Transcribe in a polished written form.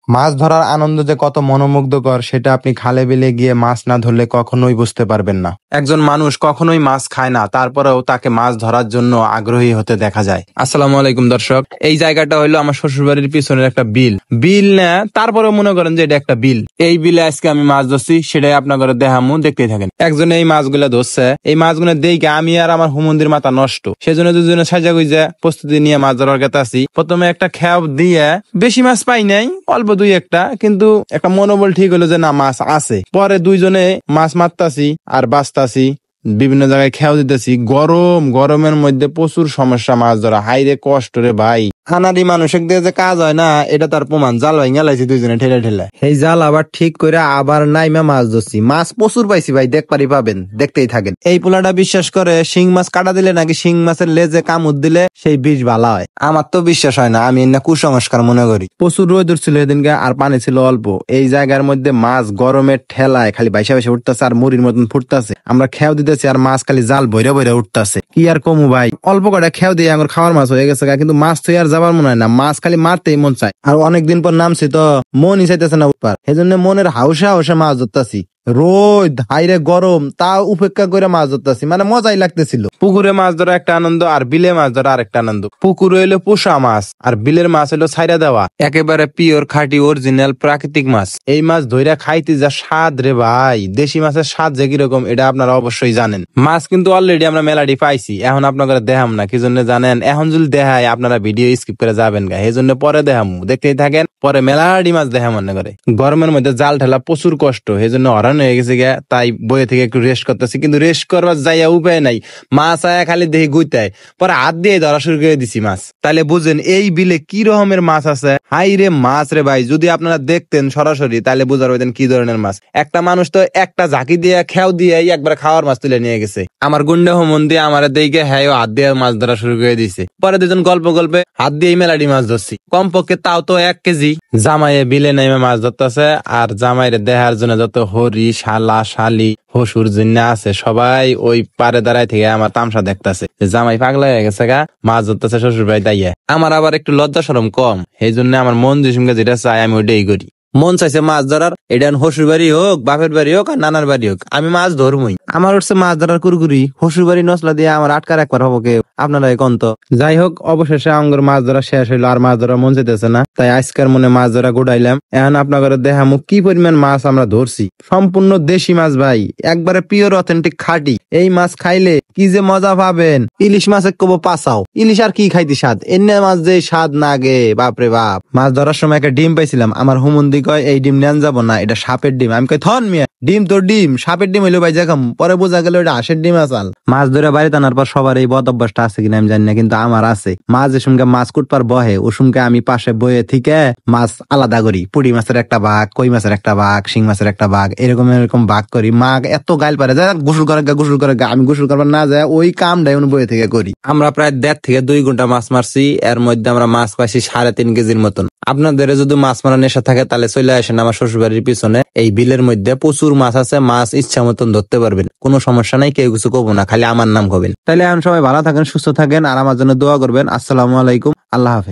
মাছ ধরার আনন্দ যে কত মনোমুগ্ধকর সেটা আপনি খালে বিলে গিয়ে মাছ না ধরলে কখনোই বুঝতে পারবেন না। একজন মানুষ কখনোই মাছ খায় না, তারপরেও তাকে মাছ ধরার জন্য আগ্রহী হতে দেখা যায়। আসসালামু আলাইকুম দর্শক, এই জায়গাটা হলো আমার শ্বশুরবাড়ির পিছনের একটা বিল না, তারপরেও মনে করেন যে এটা একটা বিল। এই বিলে আজকে আমি মাছ ধরছি, সেটাই আপনাদের দেখামু, দেখতেই থাকেন। একজনে এই মাছগুলা ধরছে, এই মাছগুলো দেখে আমি আর আমার হুমন্দির মাথা নষ্ট। সেজন্য দুজনে সাজা গুইজা প্রস্তুতি নিয়ে মাছ ধরার কথা আছি। প্রথমে একটা খেপ দিয়ে, বেশি মাছ পাই নাই, অল্প দুই একটা, কিন্তু একটা মনোবল ঠিক হলো যে না মাছ আছে। পরে দুইজনে মাছ মারতাছি আর বাঁচতাছি, বিভিন্ন জায়গায় খেয়াও দিতেছি। গরমের মধ্যে প্রচুর সমস্যা মাছ ধরা, হাইরে কষ্ট রে ভাই। আনারি মানুষের দিয়ে যে কাজ হয় না, এটা তার প্রমাণ। জাল ভাই গেলাইছি দুইজনে ঠেলা। এই জাল আবার ঠিক করে আবার নাইমা মাছ ধরছি, মাছ প্রচুর পাইছি ভাই, দেখপারি পাবেন, দেখতেই থাকেন। এই পোলাটা বিশ্বাস করে শিং মাছ কাটা দিলে নাকি শিং মাছের লেজে কামড় দিলে সেই বিষ ভালো হয়। আমার তো বিশ্বাস হয় না, আমি না কুসংস্কার মনে করি। প্রচুর রোদ ছিল সেদিনকে, আর পানি ছিল অল্প। এই জায়গার মধ্যে মাছ গরমের ঠেলায় খালি বাইসা উঠতেছে আর মুড়ির মতন ফুটতেছে। আমরা খেয়াও দিতেছি আর মাছ খালি জাল বইরা উঠতেছে। কি আর কমু ভাই, অল্প কটা খেয়াও দিয়ে আমার খাওয়ার মাছ হয়ে গেছে, কিন্তু মাছ তো আর যাবার মনে হয় না, মাছ খালি মারতেই মন চায়। আর অনেকদিন পর নামছি তো মনই চাইতেছে না উঠবার, সেজন্য মনের হাউসে মাছ ধরতেছি। রোদ হাইরে গরম, তা উপেক্ষা করে মাছ ধরতেছি, মানে মজাই লাগতেছিল। পুকুরে মাছ ধরা একটা আনন্দ, আর বিলে মাছ ধরা আরেকটা আনন্দ। পুকুরে হইলো পোষা মাছ, আর বিলের মাছ হইলো ছাইরা দেওয়া, একেবারে পিওর খাঁটি অরিজিনাল প্রাকৃতিক মাছ। এই মাছ ধইরা খাইতে যা স্বাদ রে ভাই, দেশি মাছের স্বাদ যে কিরকম এটা আপনারা অবশ্যই জানেন। মাছ কিন্তু অলরেডি আমরা মেলাডি পাইছি, এখন আপনাদের দেখাম না। কি জন্য জানেন? এখন যদি দেখায় আপনারা ভিডিও স্কিপ করে যাবেন গা, এই জন্য পরে দেখামু, দেখতেই থাকেন। পরে মেলাডি মাছ দেখা মনে করে। গরমের মধ্যে জাল ঠেলা প্রচুর কষ্ট, এই জন্য হয়ে গেছে গা, তাই বইয়ে থেকে একটু রেস্ট করতেছি। কিন্তু রেস্ট করবার যাইয়া উপায় নাই, মাছ আয়া খালি দেখি গুইতায়, পরে হাত দিয়ে ধরা শুরু করে দিছি মাছ। তাহলে বুঝেন এই বিলে কি রকমের মাছ আছে। হাই রে মাছ রে ভাই, যদি আপনারা দেখতেন সরাসরি তাহলে বুঝার হইতেন কি ধরনের মাছ। একটা মানুষ তো একটা ঝাঁকি দিয়ে খেয়াও দিয়ে একবার খাওয়ার মাছ তুলে নিয়ে গেছে। আমার গুন্ডা হোমন দিয়ে আমার দেখে হ্যাঁ হাত দিয়ে মাছ ধরা শুরু করে দিছে। পরে দুজন গল্পে হাত দিয়ে মেলাডি মাছ ধরছি, কমপক্ষে তাও তো 1 কেজি। জামাইয়ে বিলে নেমে মাছ ধরতেছে, আর জামাইরে দেখার জন্য যত হরি শালা শালি হসুর জন্য আছে সবাই ওই পারে দাঁড়ায় থেকে আমার তামসা দেখতেছে। জামাই পাগলা হয়ে গেছে গা, মাছ ধরতেছে শ্বশুর ভাই দাইয়া। আমার আবার একটু লজ্জা শরম কম, এই জন্য আমার মন যে যেটা চাই আমি ওইটাই করি। মন চাইছে মাছ ধরার, এটা হসুর বাড়ি হোক, বাপের বাড়ি হোক, আর নানার বাড়ি হোক, আমি মাছ ধরবই। আমার হচ্ছে মাছ ধরার কুরকুরি, হসুর বাড়ি নসলা দিয়ে আমার আটকার একবার হবো কেউ, আপনারা এখন তো। যাই হোক, অবশেষে আঙ্গুর মাছ ধরা শেষ হইলো, আর মাছ ধরা মন চাইতেছে না, তাই আজকের মনে মাছ ধরা গুড়াইলাম। এখন আপনাদের দেখামু কি পরিমাণ মাছ আমরা ধরছি। সম্পূর্ণ দেশি মাছ ভাই, একবারে পিওর অথেন্টিক খাঁটি। এই মাছ খাইলে কি যে মজা পাবেন। ইলিশ মাছের কবো পাসাও, ইলিশ আর কি খাইতে স্বাদ, এনে মাছ যে স্বাদ না গে, বাপরে বাপ। মাছ ধরার সময় একটা ডিম পাইছিলাম, আমার হুমন্দি কয় এই ডিম নেন যাবো না, এটা সাপের ডিম। আমি কই থন মিয়া, ডিম তো ডিম, সাপের ডিম হইলো ভাই দেখাম। পরে বোঝা গেল এটা হাঁসের ডিম আসাল। মাছ ধরে বাড়িতে আনার পর সবার এই বদ অভ্যাসটা আছে কিনা আমি জানি না, কিন্তু আমার আছে। মাছ যে সুমকে মাছ কুটপার বহে, ও সুমকে আমি পাশে বয়ে থেকে মাছ আলাদা করি। পুঁটি মাছের একটা ভাগ, কই মাছের একটা ভাগ, শিং মাছের একটা ভাগ, এরকম ভাগ করি। মা এত গাইল পারে যায় গোসল করে আমি গোসল করবার না যায়, ওই কামটাই বয়ে থেকে করি। আমরা প্রায় 1.5 থেকে 2 ঘন্টা মাছ মারছি, এর মধ্যে আমরা মাছ পাইছি 3.5 কেজির মতন। আপনাদের যদি মাছ মারা নেশা থাকে তাহলে চলে আসেন আমার শ্বশুরবাড়ির পিছনে, এই বিলের মধ্যে প্রচুর মাছ আছে, মাছ ইচ্ছা মতন ধরতে পারবেন, কোনো সমস্যা নাই, কেউ কিছু কব না, খালি আমার নাম কবেন। তাহলে এখন সবাই ভালো থাকেন, সুস্থ থাকেন, আর আমার জন্য দোয়া করবেন। আসসালামু আলাইকুম, আল্লাহ হাফেজ।